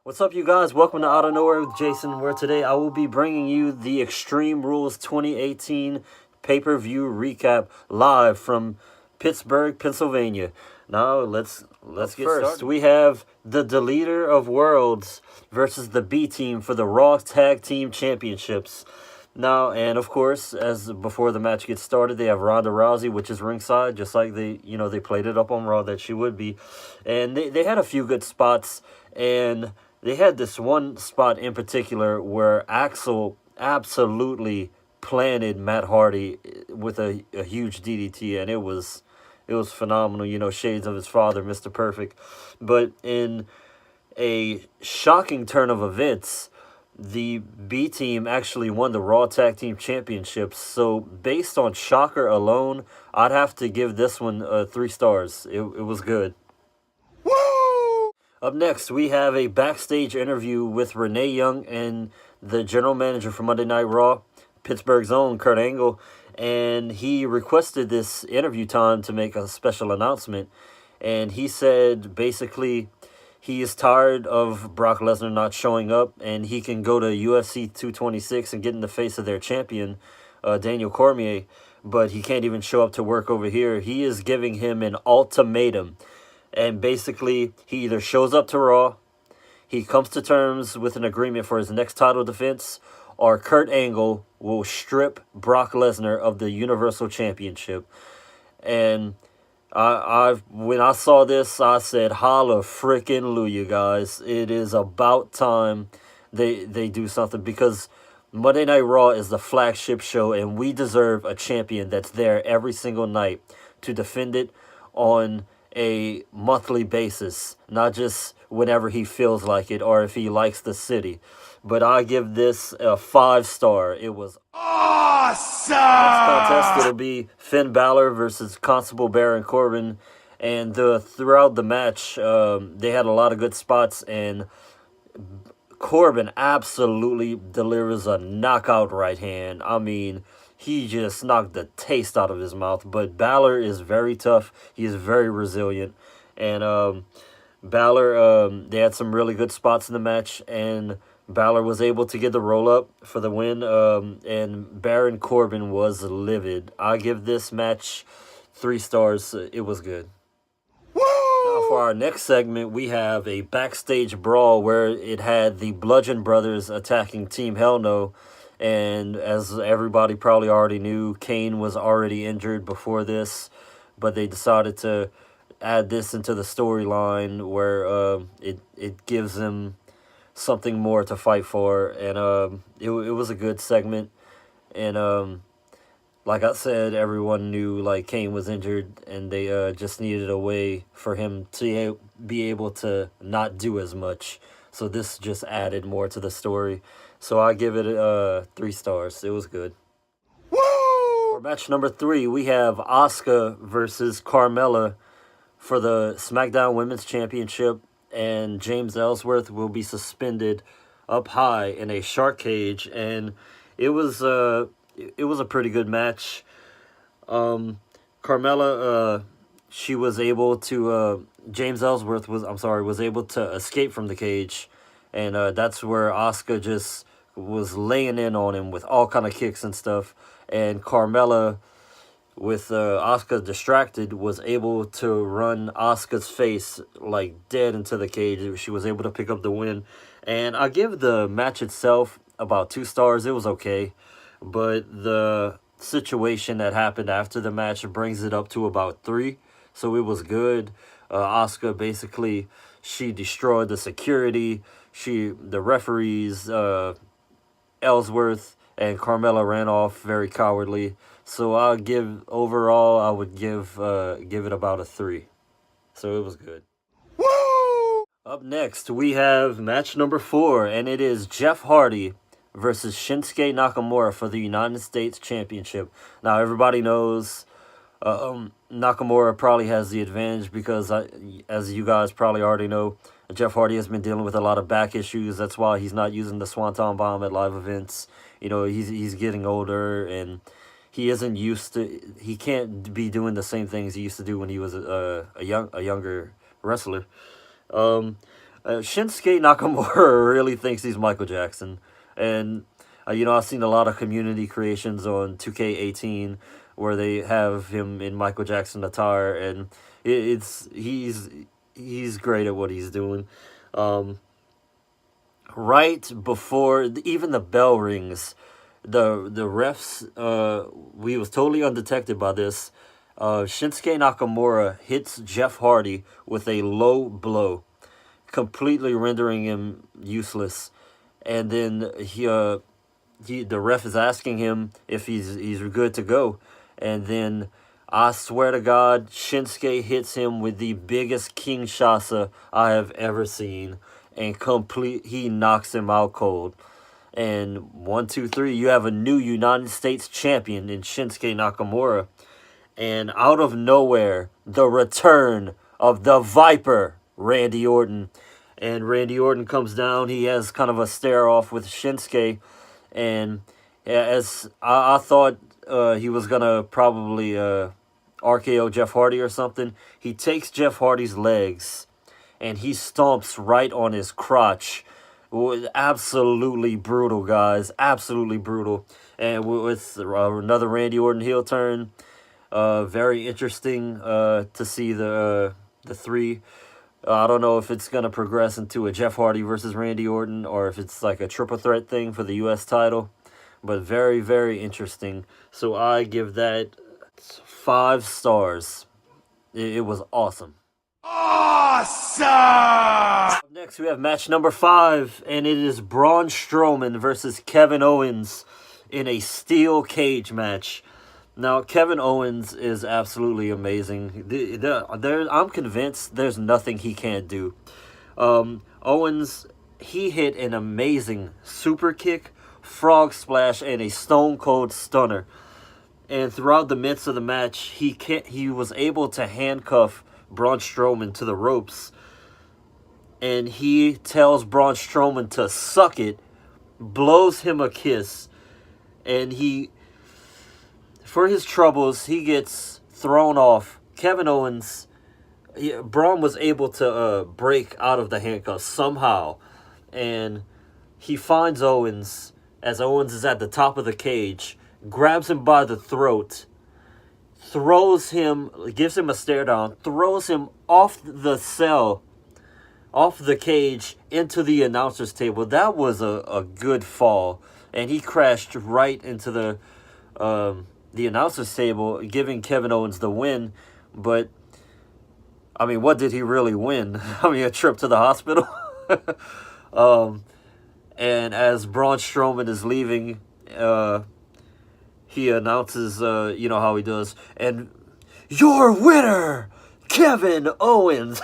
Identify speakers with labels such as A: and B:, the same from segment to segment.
A: What's up, you guys? Welcome to Out of Nowhere with Jason, where today I will be bringing you the Extreme Rules 2018 pay-per-view recap live from Pittsburgh, Pennsylvania. Now, let's get started. We have the Deleter of Worlds versus the B Team for the Raw Tag Team Championships. Now, and of course, as before the match gets started, they have Ronda Rousey, which is ringside, just like they played it up on Raw that she would be. And they had a few good spots, and they had this one spot in particular where Axel absolutely planted Matt Hardy with a huge DDT, and it was phenomenal. Shades of his father, Mr. Perfect. But in a shocking turn of events, the B Team actually won the Raw Tag Team Championships. So based on shocker alone, I'd have to give this one 3 stars. It was good. Up next, we have a backstage interview with Renee Young and the general manager for Monday Night Raw, Pittsburgh's own Kurt Angle, and he requested this interview time to make a special announcement, and he said basically he is tired of Brock Lesnar not showing up, and he can go to UFC 226 and get in the face of their champion, Daniel Cormier, but he can't even show up to work over here. He is giving him an ultimatum. And basically, he either shows up to Raw, he comes to terms with an agreement for his next title defense, or Kurt Angle will strip Brock Lesnar of the Universal Championship. And when I saw this, I said, holla frickin' Luya, guys. It is about time they do something, because Monday Night Raw is the flagship show, and we deserve a champion that's there every single night to defend it on a monthly basis, not just whenever he feels like it or if he likes the city. But I give this a 5-star. It was awesome. Next contest, it'll be Finn Balor versus Constable Baron Corbin, and throughout the match, they had a lot of good spots, and Corbin absolutely delivers a knockout right hand. I mean, he just knocked the taste out of his mouth. But Balor is very tough. He is very resilient. And Balor, they had some really good spots in the match. And Balor was able to get the roll-up for the win. And Baron Corbin was livid. I give this match 3 stars. It was good. Now for our next segment, we have a Backstage Brawl where it had the Bludgeon Brothers attacking Team Hell No. And as everybody probably already knew, Kane was already injured before this, but they decided to add this into the storyline where it gives them something more to fight for, and it was a good segment. And like I said, everyone knew like Kane was injured, and they just needed a way for him to be able to not do as much. So this just added more to the story. So I give it 3 stars. It was good. For match number 3, we have Asuka versus Carmela for the SmackDown Women's Championship, and James Ellsworth will be suspended up high in a shark cage, and it was a pretty good match. Carmela, she was able to James Ellsworth was able to escape from the cage, and that's where Asuka just was laying in on him with all kind of kicks and stuff. And Carmela, with Asuka distracted, was able to run Asuka's face like dead into the cage. She was able to pick up the win. And I give the match itself about 2 stars. It was okay. But the situation that happened after the match brings it up to about 3. So it was good. Asuka basically, she destroyed the security. The referees, Ellsworth and Carmela ran off very cowardly. So I would give it about a 3. So it was good. Woo! Up next, we have match number 4, and it is Jeff Hardy versus Shinsuke Nakamura for the United States Championship. Now, everybody knows Nakamura probably has the advantage because, as you guys probably already know, Jeff Hardy has been dealing with a lot of back issues. That's why he's not using the Swanton Bomb at live events. He's getting older, and he can't be doing the same things he used to do when he was a younger wrestler. Shinsuke Nakamura really thinks he's Michael Jackson. And, I've seen a lot of community creations on 2K18 where they have him in Michael Jackson attire, and he's great at what he's doing. Right before even the bell rings, the refs, we was totally undetected by this. Shinsuke Nakamura hits Jeff Hardy with a low blow, completely rendering him useless. And then the ref is asking him if he's good to go. And then I swear to God, Shinsuke hits him with the biggest Kinshasa I have ever seen, and he knocks him out cold. And 1, 2, 3, you have a new United States champion in Shinsuke Nakamura. And out of nowhere, the return of the Viper, Randy Orton. And Randy Orton comes down. He has kind of a stare off with Shinsuke. And as I thought he was going to probably RKO Jeff Hardy or something, he takes Jeff Hardy's legs and he stomps right on his crotch. Absolutely brutal, guys. Absolutely brutal. And with another Randy Orton heel turn, very interesting to see the three. I don't know if it's going to progress into a Jeff Hardy versus Randy Orton or if it's like a triple threat thing for the U.S. title. But very, very interesting. So I give that 5 stars. It was awesome. Awesome! Up next, we have match number 5, and it is Braun Strowman versus Kevin Owens in a steel cage match. Now, Kevin Owens is absolutely amazing. I'm convinced there's nothing he can't do. Owens, he hit an amazing super kick, frog splash, and a stone cold stunner. And throughout the midst of the match, he was able to handcuff Braun Strowman to the ropes. And he tells Braun Strowman to suck it, blows him a kiss, and for his troubles, he gets thrown off. Kevin Owens, Braun was able to break out of the handcuffs somehow. And he finds Owens as Owens is at the top of the cage, grabs him by the throat, throws him, gives him a stare down, throws him off the cell, off the cage, into the announcer's table. That was a good fall. And he crashed right into the announcer's table, giving Kevin Owens the win. But, I mean, what did he really win? I mean, a trip to the hospital? And as Braun Strowman is leaving, he announces, you know how he does, and your winner, Kevin Owens.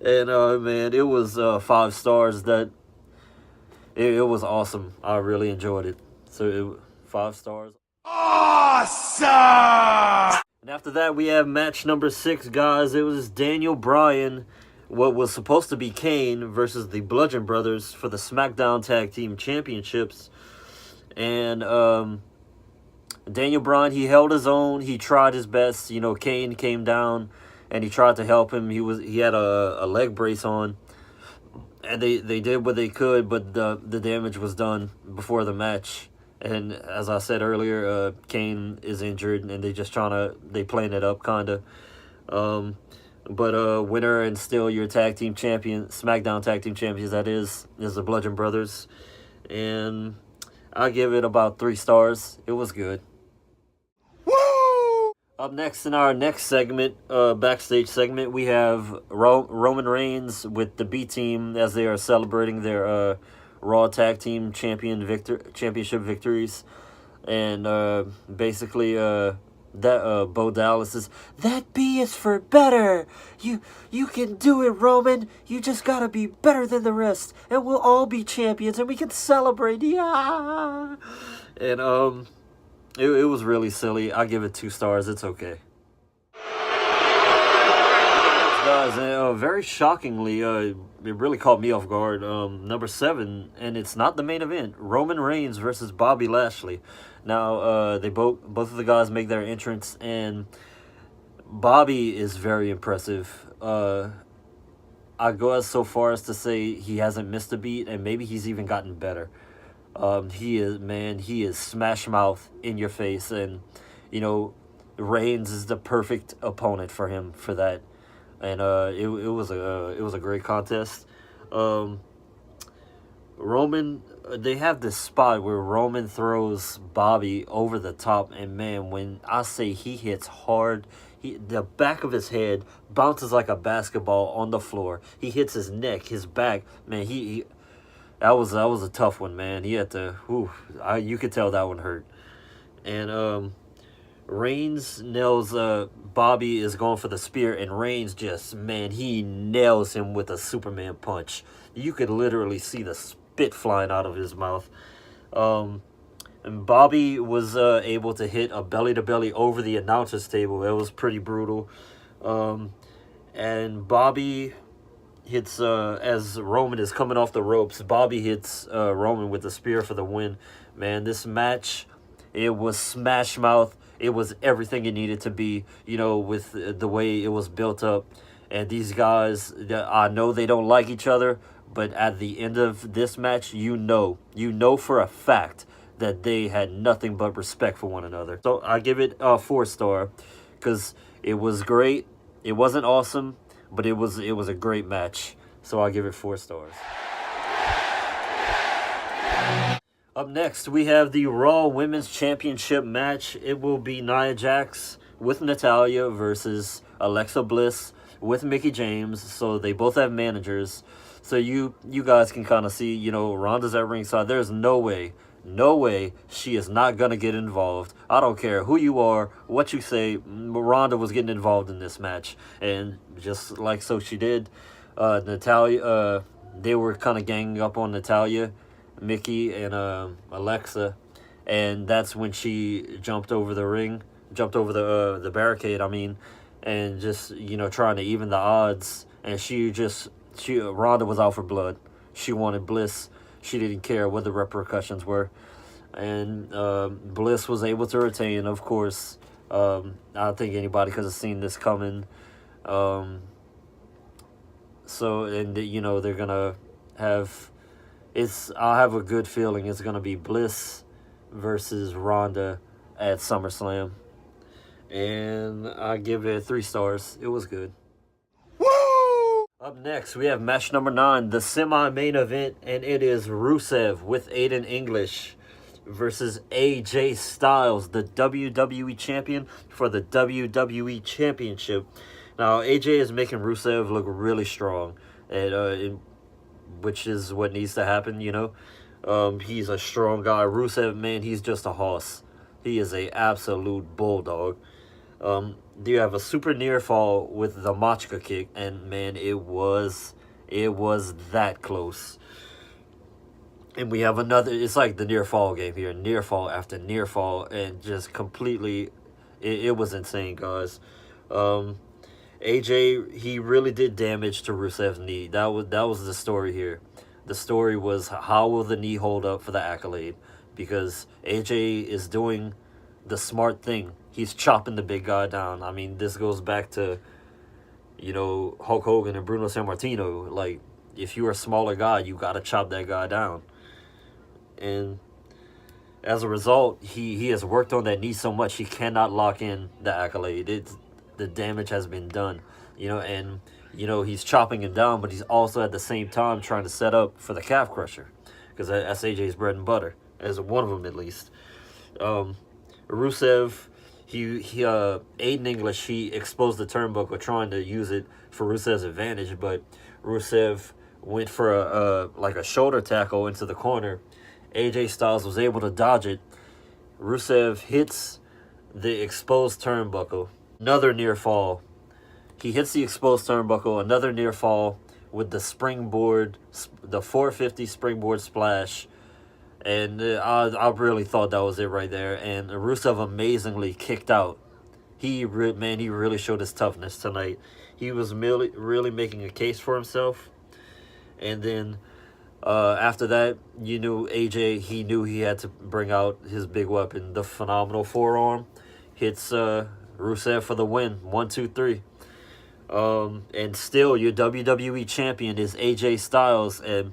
A: And, man, it was 5 stars. It was awesome. I really enjoyed it. So, 5 stars. Awesome! And after that, we have match number 6, guys. It was Daniel Bryan, what was supposed to be Kane, versus the Bludgeon Brothers for the SmackDown Tag Team Championships. And Daniel Bryan, he held his own. He tried his best. You know, Kane came down and he tried to help him. He had a leg brace on. And they did what they could, but the damage was done before the match. And as I said earlier, Kane is injured, and they playing it up kind of. But winner and still your tag team champion, SmackDown tag team champions, that is the Bludgeon Brothers. And I give it about 3 stars. It was good. Woo! Up next in our next segment, backstage segment, we have Roman Reigns with the B Team as they are celebrating their Raw Tag Team Championship victories. And basically, Bo Dallas is, that B is for better. You can do it, Roman. You just gotta be better than the rest, and we'll all be champions, and we can celebrate. Yeah. And it was really silly. I give it 2 stars. It's okay. Guys, very shockingly, it really caught me off guard. Number 7, and it's not the main event. Roman Reigns versus Bobby Lashley. Now, they both of the guys make their entrance, and Bobby is very impressive. I I go as so far as to say he hasn't missed a beat, and maybe he's even gotten better. He is smash mouth in your face, and you know, Reigns is the perfect opponent for him for that. And it was a great contest. Um, Roman, they have this spot where Roman throws Bobby over the top, and man, when I say he hits hard, the back of his head bounces like a basketball on the floor. He hits his neck, his back. Man, he that was a tough one, man. He had to, you could tell that one hurt. And Reigns nails Bobby is going for the spear, and Reigns just, man, he nails him with a Superman punch. You could literally see the spit flying out of his mouth. And Bobby was able to hit a belly-to-belly over the announcer's table. It was pretty brutal. And Bobby hits, as Roman is coming off the ropes, Bobby hits Roman with the spear for the win. Man, this match, it was smash mouth. It was everything it needed to be, with the way it was built up. And these guys, I know they don't like each other, but at the end of this match, you know for a fact that they had nothing but respect for one another. So I give it a 4-star because it was great. It wasn't awesome, but it was a great match. So I give it 4 stars. Up next, we have the Raw Women's Championship match. It will be Nia Jax with Natalya versus Alexa Bliss with Mickie James. So they both have managers. So you guys can kind of see, Ronda's at ringside. There's no way she is not going to get involved. I don't care who you are, what you say. Ronda was getting involved in this match. And just like so she did. Natalya, they were kind of ganging up on Natalya, Mickie, and Alexa. And that's when she jumped over the barricade, and just, trying to even the odds. And Ronda was out for blood. She wanted Bliss. She didn't care what the repercussions were. And Bliss was able to retain, of course. I don't think anybody could have seen this coming. They're going to have... I have a good feeling it's going to be Bliss versus Ronda at SummerSlam. And I give it 3 stars. It was good. Up next, we have match number 9, the semi-main event, and it is Rusev with Aiden English versus AJ Styles, the WWE champion for the WWE Championship. Now, AJ is making Rusev look really strong, and which is what needs to happen, He's a strong guy. Rusev, man, he's just a hoss. He is a absolute bulldog. You have a super near fall with the Machka kick, and man, it was that close. And we have another, it's like the near fall game here, near fall after near fall, and just completely, it was insane, guys. AJ, he really did damage to Rusev's knee. That was the story here. The story was, how will the knee hold up for the accolade? Because AJ is doing the smart thing. He's chopping the big guy down. This goes back to, Hulk Hogan and Bruno Sammartino. Like, if you're a smaller guy, you got to chop that guy down. And as a result, he has worked on that knee so much, he cannot lock in the accolade. The damage has been done, and, he's chopping him down, but he's also at the same time trying to set up for the calf crusher, because that's AJ's bread and butter, as one of them at least. Rusev, Aiden English, he exposed the turnbuckle trying to use it for Rusev's advantage, but Rusev went for a shoulder tackle into the corner. AJ Styles was able to dodge it. Rusev hits the exposed turnbuckle. Another near fall. He hits the exposed turnbuckle. Another near fall with the springboard, the 450 springboard splash. And I really thought that was it right there. And Rusev amazingly kicked out. He really showed his toughness tonight. He was really making a case for himself. And then after that, AJ, he knew he had to bring out his big weapon. The phenomenal forearm hits Rusev for the win. 1, 2, 3. And still, your WWE champion is AJ Styles, and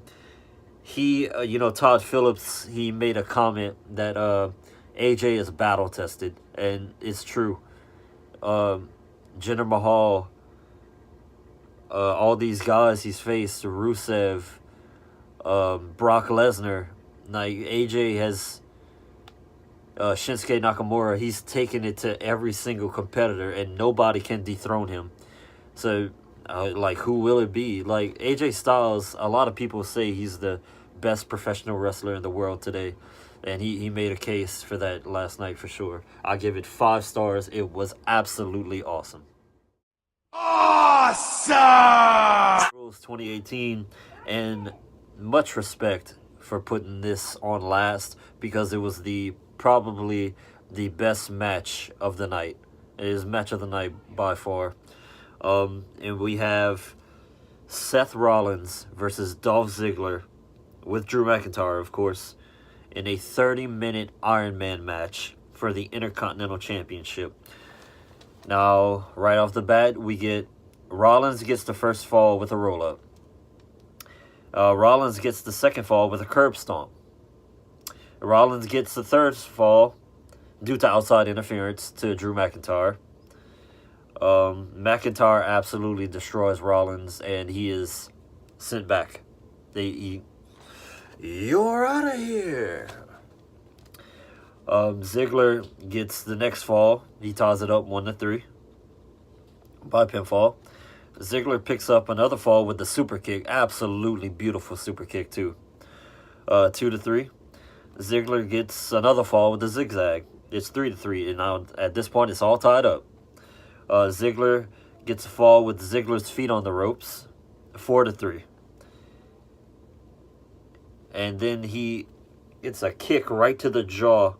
A: he, Todd Phillips, he made a comment that AJ is battle tested, and it's true. Jinder Mahal, all these guys he's faced, Rusev, Brock Lesnar, like AJ has Shinsuke Nakamura, he's taken it to every single competitor, and nobody can dethrone him. So, who will it be? Like, AJ Styles, a lot of people say he's the best professional wrestler in the world today. And he made a case for that last night for sure. I give it 5 stars. It was absolutely awesome. Awesome! Rules 2018, and much respect for putting this on last, because it was probably the best match of the night. It is match of the night by far. And we have Seth Rollins versus Dolph Ziggler with Drew McIntyre, of course, in a 30-minute Iron Man match for the Intercontinental Championship. Now, right off the bat, we get Rollins gets the first fall with a roll-up. Rollins gets the second fall with a curb stomp. Rollins gets the third fall due to outside interference to Drew McIntyre. McIntyre absolutely destroys Rollins, and he is sent back. You're out of here. Ziggler gets the next fall. He ties it up 1-3 by pinfall. Ziggler picks up another fall with the super kick. Absolutely beautiful super kick too. 2-3. Ziggler gets another fall with the zigzag. It's 3-3, and now at this point it's all tied up. Ziggler gets a fall with Ziggler's feet on the ropes. 4-3. And then he gets a kick right to the jaw.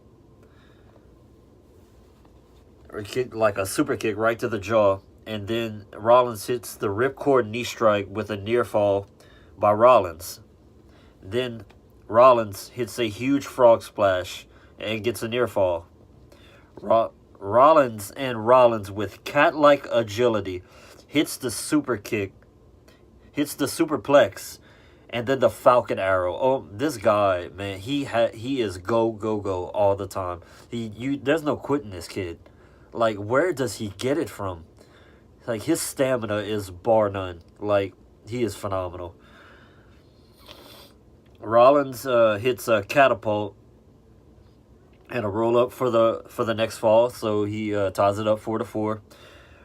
A: Or kick, like a super kick right to the jaw. And then Rollins hits the ripcord knee strike with a near fall by Rollins. Then Rollins hits a huge frog splash and gets a near fall. Rollins with cat-like agility hits the super kick, hits the superplex, and then the Falcon Arrow. Oh, this guy, man, he is go all the time. There's no quitting this kid. Like, where does he get it from? Like, his stamina is bar none. Like, he is phenomenal. Rollins hits a catapult and a roll up for the next fall, so he ties it up 4-4.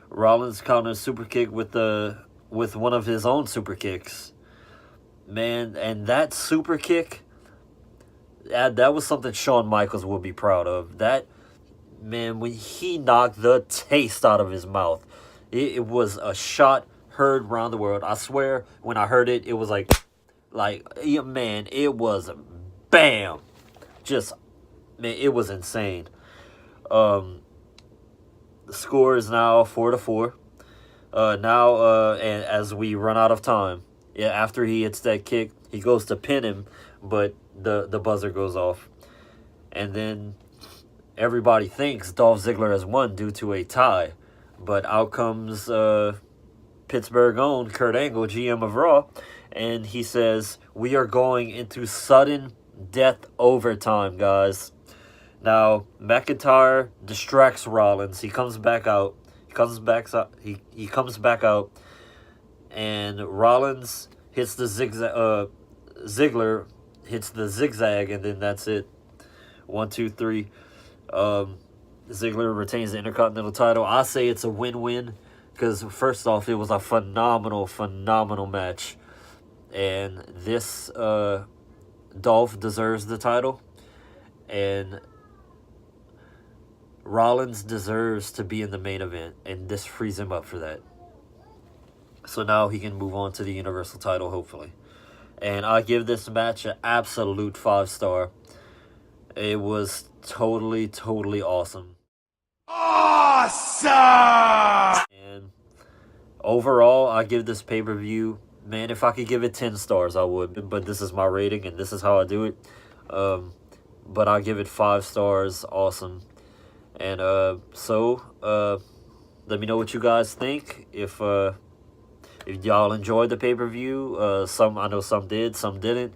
A: Rollins counters super kick with one of his own super kicks. Man, and that super kick, that was something Shawn Michaels would be proud of. That, man, when he knocked the taste out of his mouth, it was a shot heard around the world. I swear, when I heard it, it was like, man, it was bam. Just, man, it was insane. The score is now 4-4. And as we run out of time, yeah, after he hits that kick, he goes to pin him, but the buzzer goes off. And then everybody thinks Dolph Ziggler has won due to a tie. But out comes Pittsburgh's own Kurt Angle, GM of Raw, and he says, "We are going into sudden death overtime, guys." Now, McIntyre distracts Rollins. He comes back out. He comes back out. And Rollins hits the zigzag. Ziggler hits the zigzag, and then that's it. 1, 2, 3. Ziggler retains the Intercontinental title. I say it's a win-win because, first off, it was a phenomenal match. And this Dolph deserves the title. And Rollins deserves to be in the main event. And this frees him up for that. So now he can move on to the Universal title, hopefully. And I give this match an absolute 5-star. It was totally awesome. Awesome! And overall, I give this pay-per-view, man, if I could give it 10 stars, I would. But this is my rating, and this is how I do it. But I give it 5 stars. Awesome. And let me know what you guys think. If If y'all enjoyed the pay-per-view, I know some did, some didn't.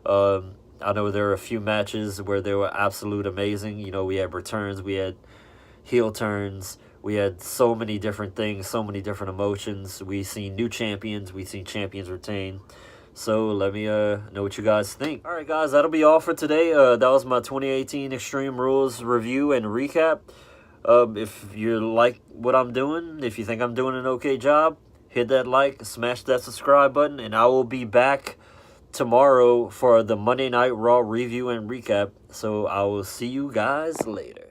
A: I know there were a few matches where they were absolute amazing. You know, we had returns, we had heel turns, we had so many different things, so many different emotions. We seen new champions, we seen champions retain. So let me know what you guys think. All right, guys, that'll be all for today. That was my 2018 Extreme Rules review and recap. If you like what I'm doing, if you think I'm doing an okay job, hit that like, smash that subscribe button, and I will be back tomorrow for the Monday Night Raw review and recap. So I will see you guys later.